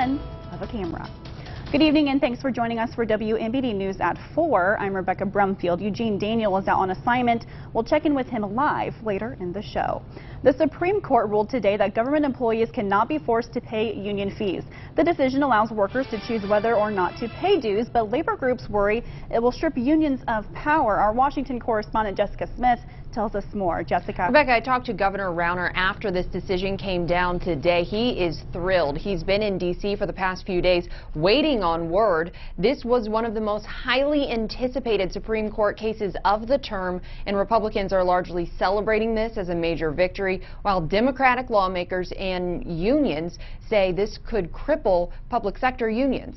lens of a camera. Good evening and thanks for joining us for WMBD News at 4. I'm Rebecca Brumfield. Eugene Daniel is out on assignment. We'll check in with him live later in the show. The Supreme Court ruled today that government employees cannot be forced to pay union fees. The decision allows workers to choose whether or not to pay dues, but labor groups worry it will strip unions of power. Our Washington correspondent Jessica Smith tells us more. Jessica. Rebecca, I talked to Governor Rauner after this decision came down today. He is thrilled. He's been in D.C. for the past few days waiting on word. This was one of the most highly anticipated Supreme Court cases of the term, and Republicans are largely celebrating this as a major victory, while Democratic lawmakers and unions say this could cripple public sector unions.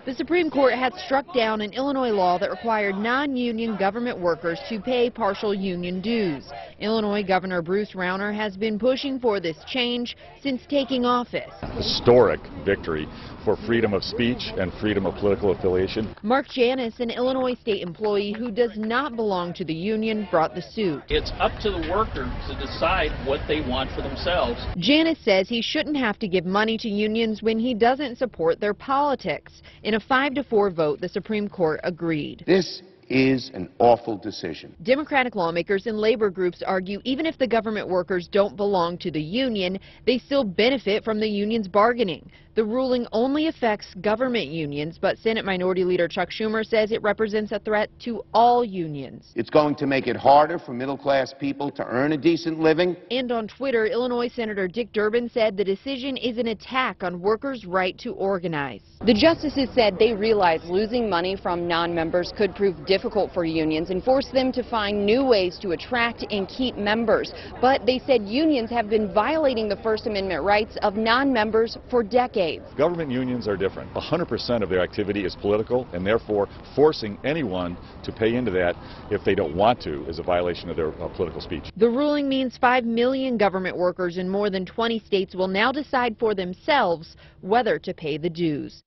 The Supreme Court had struck down an Illinois law that required non-union government workers to pay partial union dues. Illinois Governor Bruce Rauner has been pushing for this change since taking office. Historic victory for freedom of speech and freedom of political affiliation. Mark Janis, an Illinois state employee who does not belong to the union, brought the suit. It's up to the worker to decide what they want for themselves. Janis says he shouldn't have to give money to unions when he doesn't support their politics. In a 5-4 vote, the Supreme Court agreed. This is an awful decision. Democratic lawmakers and labor groups argue even if the government workers don't belong to the union, they still benefit from the union's bargaining. The ruling only affects government unions, but Senate Minority Leader Chuck Schumer says it represents a threat to all unions. It's going to make it harder for middle-class people to earn a decent living. And on Twitter, Illinois Senator Dick Durbin said the decision is an attack on workers' right to organize. The justices said they realize losing money from non-members could prove difficult for unions and force them to find new ways to attract and keep members. But they said unions have been violating the First Amendment rights of non-members for decades. Government unions are different. 100% of their activity is political, and therefore forcing anyone to pay into that if they don't want to is a violation of their political speech. The ruling means 5 million government workers in more than 20 states will now decide for themselves whether to pay the dues.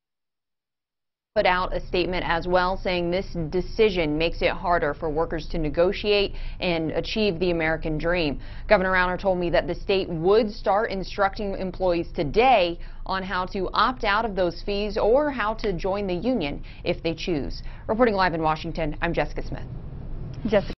Put out a statement as well saying this decision makes it harder for workers to negotiate and achieve the American dream. Governor Rauner told me that the state would start instructing employees today on how to opt out of those fees or how to join the union if they choose. Reporting live in Washington, I'm Jessica Smith. Jessica.